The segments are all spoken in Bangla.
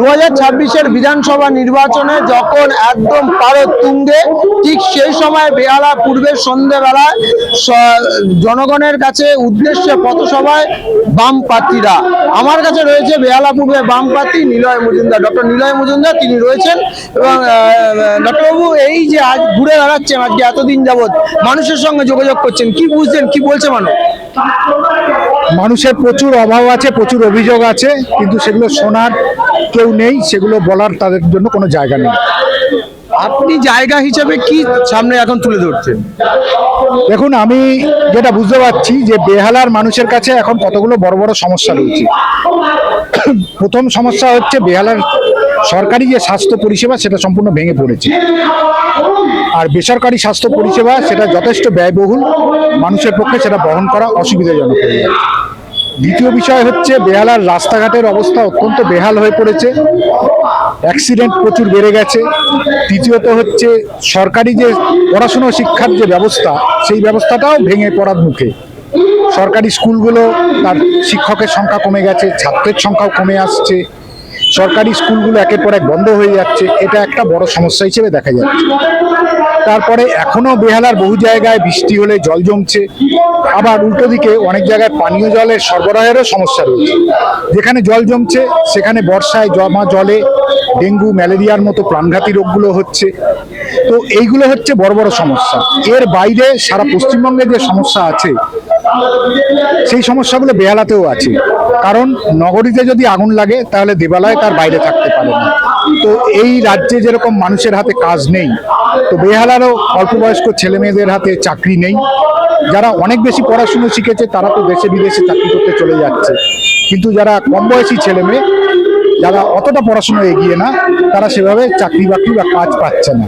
2026-এর বিধানসভা নির্বাচনে যখন একদম পারদ তুঙ্গে, ঠিক সেই সময় বেহালা পূর্বের সন্ধ্যেবেলায় জনগণের কাছে উদ্দেশ্যে পথসভায় বাম প্রার্থীরা। আমার কাছে রয়েছে বেহালা পূর্বের বাম প্রার্থী নিলয় মজুমদার, ডক্টর নিলয় মজুমদার তিনি রয়েছেন। এবং ডক্টরবাবু, এই যে আজ ঘুরে বেড়াচ্ছেন, আজকে এতদিন যাবৎ মানুষের সঙ্গে যোগাযোগ করছেন, কি বুঝছেন, কি বলছে মানুষ? মানুষের প্রচুর অভাব আছে, প্রচুর অভিযোগ আছে, কিন্তু সেগুলো শোনার কেউ নেই, সেগুলো বলার তাদের জন্য কোনো জায়গা নেই। আপনি জায়গা হিসেবে কি সামনে এখন তুলে ধরছেন? দেখুন, আমি যেটা বুঝতে পারছি যে বেহালার মানুষের কাছে এখন কতগুলো বড় বড় সমস্যা রয়েছে। প্রথম সমস্যা হচ্ছে বেহালার সরকারি যে স্বাস্থ্য পরিষেবা সেটা সম্পূর্ণ ভেঙে পড়েছে, আর বেসরকারি স্বাস্থ্য পরিষেবা সেটা যথেষ্ট ব্যয়বহুল, মানুষের পক্ষে সেটা বহন করা অসুবিধাজনক হয়ে যাচ্ছে। দ্বিতীয় বিষয় হচ্ছে বেহালার রাস্তাঘাটের অবস্থা অত্যন্ত বেহাল হয়ে পড়েছে, অ্যাক্সিডেন্ট প্রচুর বেড়ে গেছে। তৃতীয়ত হচ্ছে সরকারি যে পড়াশুনো শিক্ষার যে ব্যবস্থা, সেই ব্যবস্থাটাও ভেঙে পড়ার মুখে। সরকারি স্কুলগুলো তার শিক্ষকের সংখ্যা কমে গেছে, ছাত্রের সংখ্যাও কমে আসছে, সরকারি স্কুলগুলো একের পর এক বন্ধ হয়ে যাচ্ছে, এটা একটা বড় সমস্যা হিসেবে দেখা যাচ্ছে। তারপরে এখনো বেহালার বহু জায়গায় বৃষ্টি হলে জল জমছে, আবার উল্টো দিকে অনেক জায়গায় পানীয় জলের সরবরাহেরও সমস্যা রয়েছে। যেখানে জল জমছে সেখানে বর্ষায় জমা জলে ডেঙ্গু, ম্যালেরিয়ার মতো প্রাণঘাতী রোগগুলো হচ্ছে। তো এইগুলো হচ্ছে বড় বড় সমস্যা। এর বাইরে সারা পশ্চিমবঙ্গে যে সমস্যা আছে, সেই সমস্যাগুলো বেহালাতেও আছে। কারণ নগরীতে যদি আগুন লাগে তাহলে দেবালয় তার বাইরে থাকতে পারে না। তো এই রাজ্যে যেরকম মানুষের হাতে কাজ নেই, তো বেহালারও অল্প বয়স্ক ছেলে মেয়েদের হাতে চাকরি নেই। যারা অনেক বেশি পড়াশুনো শিখেছে তারা তো দেশে বিদেশে চাকরি করতে চলে যাচ্ছে, কিন্তু যারা কম বয়সী ছেলে মেয়ে, যারা অতটা পড়াশুনো এগিয়ে না, তারা সেভাবে চাকরি বাকরি বা কাজ পাচ্ছে না।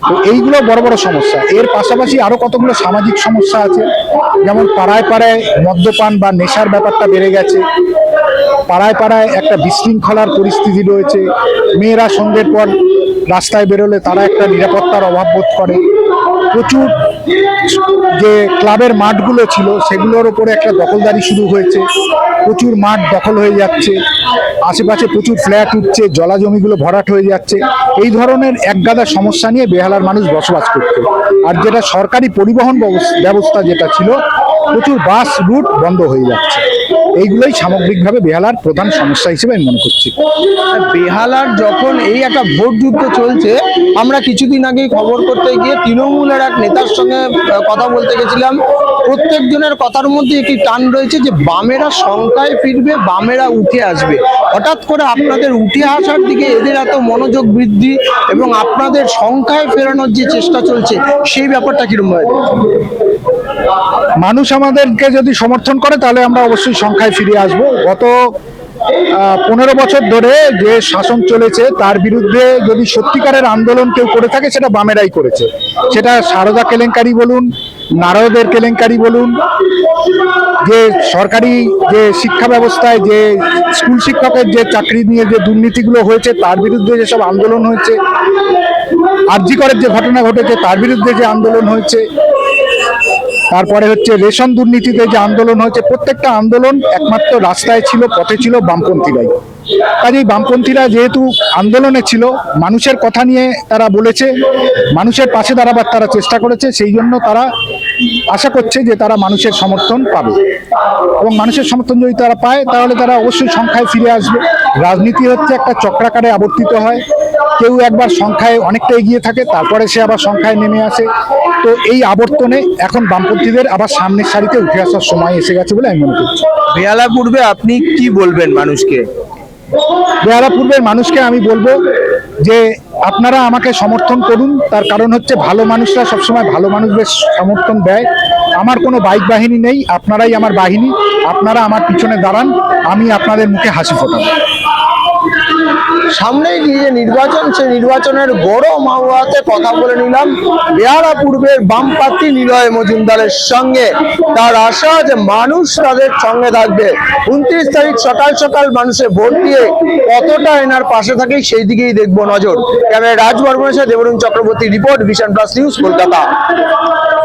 তো এইগুলো বড় বড় সমস্যা। এর পাশাপাশি আরো কতগুলো সামাজিক সমস্যা আছে, যেমন পাড়ায় পাড়ায় মদ্যপান বা নেশার ব্যাপারটা বেড়ে গেছে, পাড়ায় পাড়ায় একটা বিশৃঙ্খলার পরিস্থিতি রয়েছে। মেয়েরা সন্ধ্যের পর রাস্তায় বেরোলে তারা একটা নিরাপত্তার অভাব বোধ করে। প্রচুর যে ক্লাবের মাঠগুলো ছিল সেগুলোর উপরে একটা দখলদারি শুরু হয়েছে, প্রচুর মাঠ দখল হয়ে যাচ্ছে, আশেপাশে প্রচুর ফ্ল্যাট উঠছে, জলা জমিগুলো ভরাট হয়ে যাচ্ছে। এই ধরনের একগাদা সমস্যা নিয়ে বেহালার মানুষ বসবাস করছে। আর যেটা সরকারি পরিবহন ব্যবস্থা যেটা ছিল, প্রচুর বাস রুট বন্ধ হয়ে যাচ্ছে। এইগুলোই সামগ্রিকভাবে বেহালার প্রধান সমস্যা হিসেবে আমি মনে করছি। বেহালার যখন এই একটা ভোট যুদ্ধ চলছে, আমরা কিছুদিন আগেই খবর করতে গিয়ে তৃণমূলের এক নেতার সঙ্গে কথা বলতে গেছিলাম। প্রত্যেকজনের কথার মধ্যে একটি টান রয়েছে যে বামেরা সংখ্যায় ফিরবে, বামেরা উঠে আসবে। হঠাৎ করে আপনাদের উঠে আসার দিকে এদের এত মনোযোগ বৃদ্ধি এবং আপনাদের সংখ্যায় ফেরানোর যে চেষ্টা চলছে, সেই ব্যাপারটা কিরকম হয়? মানুষ আমাদেরকে যদি সমর্থন করে তাহলে আমরা অবশ্যই সংখ্যায় ফিরে আসব। গত 15 বছর ধরে যে শাসন চলেছে তার বিরুদ্ধে যদি সত্যিকারের আন্দোলন কেউ করে থাকে, সেটা বামেরাই করেছে। সেটা সারদা কেলেঙ্কারি বলুন, নারদের কেলেঙ্কারি বলুন, যে সরকারি যে শিক্ষা ব্যবস্থায় যে স্কুল শিক্ষকের যে চাকরি নিয়ে যে দুর্নীতিগুলো হয়েছে তার বিরুদ্ধে যেসব আন্দোলন হয়েছে, আরজি করের যে ঘটনা ঘটেছে তার বিরুদ্ধে যে আন্দোলন হয়েছে, তারপরে হচ্ছে রেশন দুর্নীতিতে যে আন্দোলন হয়েছে, প্রত্যেকটা আন্দোলন একমাত্র রাস্তায় ছিল, পথে ছিল বামপন্থীরাই। কাজেই বামপন্থীরা যেহেতু আন্দোলনে ছিল, মানুষের কথা নিয়ে তারা বলেছে, মানুষের পাশে দাঁড়াবার তারা চেষ্টা করেছে, সেই জন্য তারা আশা করছে যে তারা মানুষের সমর্থন পাবে। এবং মানুষের সমর্থন যদি তারা পায় তাহলে তারা অবশ্যই সংখ্যায় ফিরে আসবে। রাজনীতি হচ্ছে একটা চক্রাকারে আবর্তিত হয়, কেউ একবার সংখ্যায় অনেকটা এগিয়ে থাকে, তারপরে সে আবার সংখ্যায় নেমে আসে। তো এই আবর্তনে এখন বামপন্থীদের আবার সামনের সারিতে উঠে আসার সময় এসে গেছে বলে আমি মনে করছি। বেহালা পূর্বে আপনি কি বলবেন মানুষকে? বেহালা পূর্বের মানুষকে আমি বলবো যে আপনারা আমাকে সমর্থন করুন। তার কারণ হচ্ছে ভালো মানুষরা সবসময় ভালো মানুষদের সমর্থন দেয়। আমার কোনো বাইক বাহিনী নেই, আপনারাই আমার বাহিনী। আপনারা আমার পিছনে দাঁড়ান, আমি আপনাদের মুখে হাসি ফোটাবো। সামনেই যে নির্বাচন, সেই নির্বাচনের বড় মাওয়াতে কথা বলে নিলাম বেহালা পূর্বের বাম প্রার্থী নিলয় মজুমদারের সঙ্গে। তার আশা যে মানুষ তাদের সঙ্গে থাকবে। 29 তারিখ সকাল সকাল মানুষের ভোট দিয়ে কতটা এনার পাশে থাকে সেই দিকেই দেখবো নজর। ক্যামেরায় রাজ বর্মনের সাথে Debarun Chakraborty report, vision plus news, Kolkata.